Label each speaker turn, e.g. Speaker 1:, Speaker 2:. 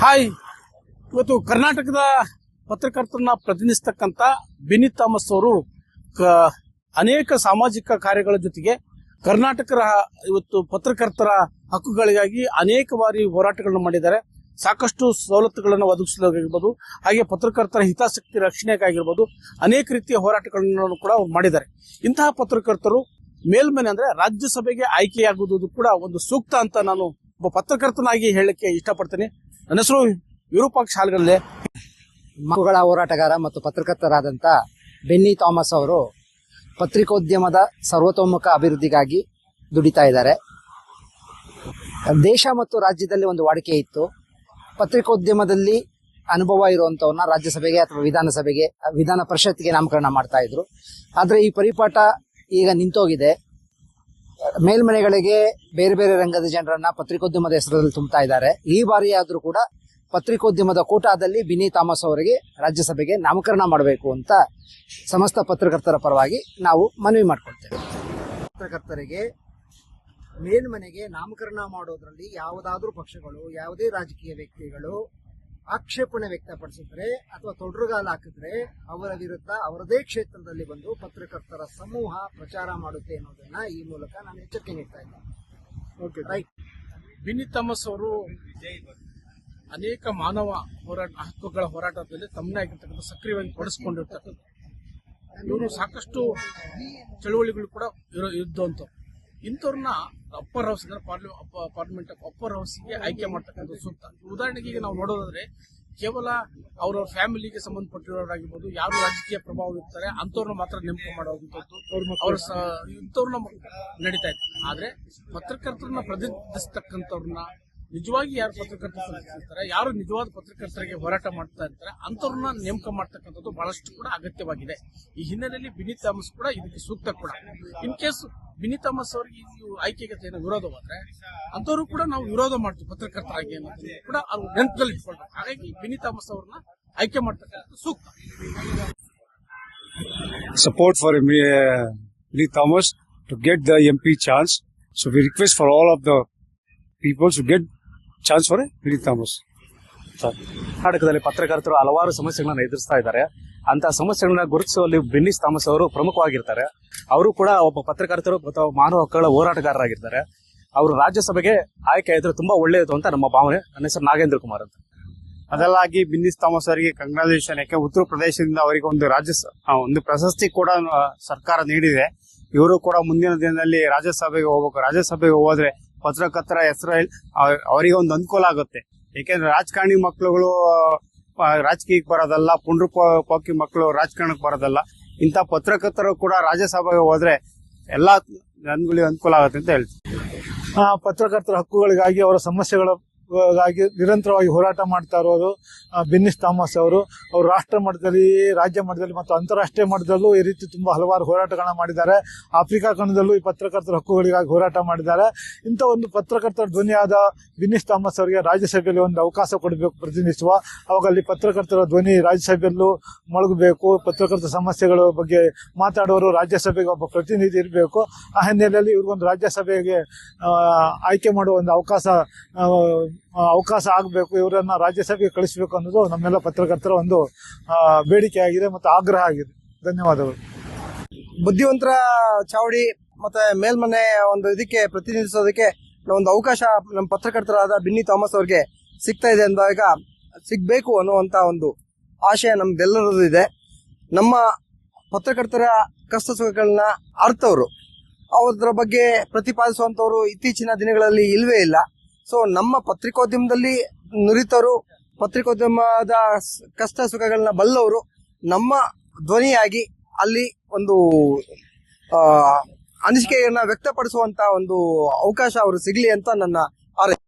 Speaker 1: Hi, ಇವತ್ತು ಕರ್ನಾಟಕದ ಪತ್ರಕರ್ತರನ್ನ ಪ್ರತಿನಿಧಿಸ್ತಕ್ಕಂಥ ಬಿನಿ Thomas ಅವರು ಅನೇಕ ಸಾಮಾಜಿಕ ಕಾರ್ಯಗಳ ಜೊತೆಗೆ ಕರ್ನಾಟಕದ ಇವತ್ತು ಪತ್ರಕರ್ತರ ಹಕ್ಕುಗಳಿಗಾಗಿ ಅನೇಕ ಬಾರಿ ಹೋರಾಟಗಳನ್ನು ಮಾಡಿದ್ದಾರೆ. ಸಾಕಷ್ಟು ಸವಲತ್ತುಗಳನ್ನು ಒದಗಿಸೋದಾಗಿರ್ಬೋದು, ಹಾಗೆ ಪತ್ರಕರ್ತರ ಹಿತಾಸಕ್ತಿ ರಕ್ಷಣೆಗಾಗಿರ್ಬೋದು ಅನೇಕ ರೀತಿಯ ಹೋರಾಟಗಳನ್ನು ಕೂಡ ಮಾಡಿದ್ದಾರೆ. ಇಂತಹ ಪತ್ರಕರ್ತರು ಮೇಲ್ಮನೆ ಅಂದ್ರೆ ರಾಜ್ಯಸಭೆಗೆ ಆಯ್ಕೆಯಾಗುವುದು ಕೂಡ ಒಂದು ಸೂಕ್ತ ಅಂತ ನಾನು ಒಬ್ಬ ಪತ್ರಕರ್ತನಾಗಿ ಹೇಳಲಿಕ್ಕೆ ಇಷ್ಟಪಡ್ತೇನೆ. ನನ್ನ ಹೆಸರು ವಿರೂಪಾಕ್ಷ ಹಾಲ್ಗಲ್ಲೆ.
Speaker 2: ಹಕ್ಕುಗಳ ಹೋರಾಟಗಾರ ಮತ್ತು ಪತ್ರಕರ್ತರಾದಂಥ ಬೆನ್ನಿ ಥಾಮಸ್ ಅವರು ಪತ್ರಿಕೋದ್ಯಮದ ಸರ್ವತೋಮುಖ ಅಭಿವೃದ್ಧಿಗಾಗಿ ದುಡಿತಾ ಇದ್ದಾರೆ. ದೇಶ ಮತ್ತು ರಾಜ್ಯದಲ್ಲಿ ಒಂದು ವಾಡಿಕೆ ಇತ್ತು, ಪತ್ರಿಕೋದ್ಯಮದಲ್ಲಿ ಅನುಭವ ಇರುವಂತವನ್ನ ರಾಜ್ಯಸಭೆಗೆ ಅಥವಾ ವಿಧಾನಸಭೆಗೆ, ವಿಧಾನ ಪರಿಷತ್ಗೆ ನಾಮಕರಣ ಮಾಡ್ತಾ ಇದ್ರು. ಆದ್ರೆ ಈ ಪರಿಪಾಠ ಈಗ ನಿಂತೋಗಿದೆ. ಮೇಲ್ಮನೆಗಳಿಗೆ ಬೇರೆ ಬೇರೆ ರಂಗದ ಜನರನ್ನ ಪತ್ರಿಕೋದ್ಯಮದ ಹೆಸರಲ್ಲಿ ತುಂಬುತ್ತಾ ಇದ್ದಾರೆ. ಈ ಬಾರಿ ಆದ್ರೂ ಕೂಡ ಪತ್ರಿಕೋದ್ಯಮದ ಕೋಟಾದಲ್ಲಿ ಬಿನಿ ಥಾಮಸ್ ಅವರಿಗೆ ರಾಜ್ಯಸಭೆಗೆ ನಾಮಕರಣ ಮಾಡಬೇಕು ಅಂತ ಸಮಸ್ತ ಪತ್ರಕರ್ತರ ಪರವಾಗಿ ನಾವು ಮನವಿ ಮಾಡ್ಕೊಳ್ತೇವೆ. ಪತ್ರಕರ್ತರಿಗೆ ಮೇಲ್ಮನೆಗೆ ನಾಮಕರಣ ಮಾಡೋದ್ರಲ್ಲಿ ಯಾವುದಾದ್ರೂ ಪಕ್ಷಗಳು, ಯಾವುದೇ ರಾಜಕೀಯ ವ್ಯಕ್ತಿಗಳು ಆಕ್ಷೇಪಣೆ ವ್ಯಕ್ತಪಡಿಸಿದ್ರೆ ಅಥವಾ ತೊಡರುಗಾಲ ಹಾಕಿದ್ರೆ ಅವರ ವಿರುದ್ಧ ಅವರದೇ ಕ್ಷೇತ್ರದಲ್ಲಿ ಬಂದು ಪತ್ರಕರ್ತರ ಸಮೂಹ ಪ್ರಚಾರ ಮಾಡುತ್ತೆ ಅನ್ನೋದನ್ನ ಈ ಮೂಲಕ ನಾನು ಎಚ್ಚರಿಕೆ ನೀಡ್ತಾ ಇದ್ದೇನೆ.
Speaker 1: ಬಿನಿ ಥಾಮಸ್ ಅವರು ಅನೇಕ ಮಾನವ ಹಕ್ಕುಗಳ ಹೋರಾಟದಲ್ಲಿ ತಮ್ಮನೇ ಆಗಿರ್ತಕ್ಕಂಥ ಸಕ್ರಿಯವಾಗಿ ತೊಡಗಿಸಿಕೊಂಡಿರ್ತಕ್ಕಂಥ ಇವರು ಸಾಕಷ್ಟು ಚಳುವಳಿಗಳು ಕೂಡ ಇದ್ದಂಥವ್ರು. ಇಂಥವ್ರನ್ನ ಅಪ್ಪರ್ ಹೌಸ್ ಅಂದ್ರೆ ಪಾರ್ಲಿಮೆಂಟ್ ಆಫ್ ಅಪ್ಪರ್ ಹೌಸ್ಗೆ ಆಯ್ಕೆ ಮಾಡ್ತಕ್ಕಂಥ ಸೂಕ್ತ. ಉದಾಹರಣೆಗೆ ಈಗ ನಾವು ನೋಡೋದಾದ್ರೆ ಕೇವಲ ಅವರ ಫ್ಯಾಮಿಲಿಗೆ ಸಂಬಂಧಪಟ್ಟಿರೋರಾಗಿರ್ಬೋದು, ಯಾರು ರಾಜಕೀಯ ಪ್ರಭಾವ ಇರ್ತಾರೆ ಅಂತವ್ರನ್ನ ಮಾತ್ರ ನೇಮಕ ಮಾಡೋದಂಥದ್ದು ಅವ್ರ ಇಂಥವ್ರನ್ನ ನಡೀತಾ ಇತ್ತು. ಆದ್ರೆ ಪತ್ರಕರ್ತರನ್ನ ಪ್ರತಿನಿಧಿಸ್ತಕ್ಕಂಥವ್ರನ್ನ ನಿಜವಾಗಿ ಯಾರು ಪತ್ರಕರ್ತರಿರ್ತಾರೆ, ಯಾರು ನಿಜವಾದ ಪತ್ರಕರ್ತರಿಗೆ ಹೋರಾಟ ಮಾಡ್ತಾ ಇರ್ತಾರೆ ಅಂತವ್ರನ್ನ ನೇಮಕ ಮಾಡ್ತಕ್ಕಂಥದ್ದು ಬಹಳಷ್ಟು ಕೂಡ ಅಗತ್ಯವಾಗಿದೆ. ಈ ಹಿನ್ನೆಲೆಯಲ್ಲಿ ಬಿನಿ ಥಾಮಸ್ ಕೂಡ ಇದಕ್ಕೆ ಸೂಕ್ತ ಕೂಡ. ಇನ್ ಕೇಸ್ ಬಿನಿ ಥಾಮಸ್ ಅವರಿಗೆ ಆಯ್ಕೆಗೆ ಏನೋ ವಿರೋಧವಾದ್ರೆ ಅಂತವ್ರು ಕೂಡ ನಾವು ವಿರೋಧ ಮಾಡ್ತೀವಿ ಪತ್ರಕರ್ತರಾಗಿ ಅನ್ನೋದು ಕೂಡ ಅವ್ರು ನೆನಪಲ್ಲಿ ಇಟ್ಕೊಳ್ಬೇಕು. ಹಾಗಾಗಿ ಬಿನಿ ಥಾಮಸ್ ಅವ್ರನ್ನ ಆಯ್ಕೆ ಮಾಡ್ತಕ್ಕಂಥದ್ದು ಸೂಕ್ತ.
Speaker 3: Support for Binny Thomas to get the MP chance. So we request for all of the people to get chance for Binny Thomas.
Speaker 4: ಕರ್ನಾಟಕದಲ್ಲಿ ಪತ್ರಕರ್ತರು ಹಲವಾರು ಸಮಸ್ಯೆಗಳನ್ನ ಎದುರಿಸ್ತಾ ಇದ್ದಾರೆ. ಅಂತ ಸಮಸ್ಯೆಗಳನ್ನ ಗುರುತಿಸುವಲ್ಲಿ ಬಿನ್ನಿ ಥಾಮಸ್ ಅವರು ಪ್ರಮುಖವಾಗಿರ್ತಾರೆ. ಅವರು ಕೂಡ ಒಬ್ಬ ಪತ್ರಕರ್ತರು ಅಥವಾ ಮಾನವ ಹಕ್ಕುಗಳ ಹೋರಾಟಗಾರರಾಗಿರ್ತಾರೆ. ಅವರು ರಾಜ್ಯಸಭೆಗೆ ಆಯ್ಕೆ ಆದ್ರೆ ತುಂಬಾ ಒಳ್ಳೆಯದು ಅಂತ ನಮ್ಮ ಭಾವನೆ. ನನ್ನ ಹೆಸರು ನಾಗೇಂದ್ರ ಕುಮಾರ್ ಅಂತ.
Speaker 3: ಅದಲ್ಲಾಗಿ ಬಿನ್ನಿ ಥಾಮಸ್ ಅವರಿಗೆ ಕಂಗ್ರಾಚುಲೇಷನ್. ಯಾಕೆ ಉತ್ತರ ಪ್ರದೇಶದಿಂದ ಅವರಿಗೆ ಒಂದು ಪ್ರಶಸ್ತಿ ಕೂಡ ಸರ್ಕಾರ ನೀಡಿದೆ. ಇವರು ಕೂಡ ಮುಂದಿನ ದಿನದಲ್ಲಿ ರಾಜ್ಯಸಭೆಗೆ ಹೋಗ್ಬೇಕು. ರಾಜ್ಯಸಭೆಗೆ ಹೋದ್ರೆ ಪತ್ರಕರ್ತರ ಹೆಸರು ಅವರಿಗೆ ಒಂದು ಅನುಕೂಲ ಆಗುತ್ತೆ. ಯಾಕೆಂದ್ರೆ ರಾಜಕಾರಣಿ ಮಕ್ಕಳುಗಳು ರಾಜಕೀಯಕ್ಕೆ ಬರೋದಲ್ಲ, ಪುಂಡ್ರು ಪೋಕಿ ಮಕ್ಕಳು ರಾಜಕಾರಣಕ್ಕೆ ಬರೋದಲ್ಲ. ಇಂಥ ಪತ್ರಕರ್ತರು ಕೂಡ ರಾಜ್ಯಸಭೆಗೆ ಹೋದ್ರೆ ಎಲ್ಲಾ ಜನಗಳಿಗೆ ಅನುಕೂಲ ಆಗುತ್ತೆ ಅಂತ ಹೇಳ್ತೀನಿ.
Speaker 5: ಪತ್ರಕರ್ತರ ಹಕ್ಕುಗಳಿಗಾಗಿ, ಅವರ ಸಮಸ್ಯೆಗಳಿಗಾಗಿ ನಿರಂತರವಾಗಿ ಹೋರಾಟ ಮಾಡ್ತಾ ಇರೋರು ಬಿನ್ನಿ ಥಾಮಸ್ ಅವರು ರಾಷ್ಟ್ರ ಮಟ್ಟದಲ್ಲಿ, ರಾಜ್ಯ ಮಟ್ಟದಲ್ಲಿ ಮತ್ತು ಅಂತಾರಾಷ್ಟ್ರೀಯ ಮಟ್ಟದಲ್ಲೂ ಈ ರೀತಿ ತುಂಬಾ ಹಲವಾರು ಹೋರಾಟಗಳನ್ನ ಮಾಡಿದ್ದಾರೆ. ಆಫ್ರಿಕಾ ಖಂಡದಲ್ಲೂ ಈ ಪತ್ರಕರ್ತರ ಹಕ್ಕುಗಳಿಗಾಗಿ ಹೋರಾಟ ಮಾಡಿದ್ದಾರೆ. ಇಂಥ ಒಂದು ಪತ್ರಕರ್ತರ ಧ್ವನಿಯಾದ ಬಿನ್ನಿ ಥಾಮಸ್ ಅವರಿಗೆ ರಾಜ್ಯಸಭೆಯಲ್ಲಿ ಒಂದು ಅವಕಾಶ ಕೊಡಬೇಕು ಪ್ರತಿನಿಧಿಸುವ. ಅವಾಗ ಅಲ್ಲಿ ಪತ್ರಕರ್ತರ ಧ್ವನಿ ರಾಜ್ಯಸಭೆಯಲ್ಲೂ ಮೊಳಗಬೇಕು. ಪತ್ರಕರ್ತರ ಸಮಸ್ಯೆಗಳ ಬಗ್ಗೆ ಮಾತಾಡೋರು ರಾಜ್ಯಸಭೆಗೆ ಒಬ್ಬ ಪ್ರತಿನಿಧಿ ಇರಬೇಕು. ಆ ಹಿನ್ನೆಲೆಯಲ್ಲಿ ಇವ್ರಿಗೊಂದು ರಾಜ್ಯಸಭೆಗೆ ಆಯ್ಕೆ ಮಾಡುವ ಒಂದು ಅವಕಾಶ ಆಗಬೇಕು. ಇವರನ್ನ ರಾಜ್ಯಸಭೆಗೆ ಕಳಿಸಬೇಕು ಅನ್ನೋದು ನಮ್ಮೆಲ್ಲ ಪತ್ರಕರ್ತರ ಒಂದು ಬೇಡಿಕೆ ಆಗಿದೆ ಮತ್ತು ಆಗ್ರಹ ಆಗಿದೆ. ಧನ್ಯವಾದಗಳು.
Speaker 6: ಬುದ್ಧಿವಂತರ ಚಾವಡಿ ಮತ್ತೆ ಮೇಲ್ಮನೆ ಒಂದು ಇದಕ್ಕೆ ಪ್ರತಿನಿಧಿಸೋದಕ್ಕೆ ಒಂದು ಅವಕಾಶ ನಮ್ಮ ಪತ್ರಕರ್ತರಾದ ಬಿನ್ನಿ ಥಾಮಸ್ ಅವ್ರಿಗೆ ಸಿಗ್ತಾ ಇದೆ ಅಂದಾಗ ಸಿಗ್ಬೇಕು ಅನ್ನುವಂತ ಒಂದು ಆಶಯ ನಮ್ದೆಲ್ಲರದ್ದು ಇದೆ. ನಮ್ಮ ಪತ್ರಕರ್ತರ ಕಷ್ಟ ಸುಖಗಳನ್ನ ಅರ್ಥವ್ರು, ಅವ್ರ ಬಗ್ಗೆ ಪ್ರತಿಪಾದಿಸುವಂತವ್ರು ಇತ್ತೀಚಿನ ದಿನಗಳಲ್ಲಿ ಇಲ್ವೇ ಇಲ್ಲ. ಸೊ ನಮ್ಮ ಪತ್ರಿಕೋದ್ಯಮದಲ್ಲಿ ನುರಿತವರು, ಪತ್ರಿಕೋದ್ಯಮದ ಕಷ್ಟ ಸುಖಗಳನ್ನ ಬಲ್ಲವರು ನಮ್ಮ ಧ್ವನಿಯಾಗಿ ಅಲ್ಲಿ ಒಂದು ಅನಿಸಿಕೆಯನ್ನ ವ್ಯಕ್ತಪಡಿಸುವಂತ ಒಂದು ಅವಕಾಶ ಅವರು ಸಿಗ್ಲಿ ಅಂತ ನನ್ನ ಆರೈಕೆ.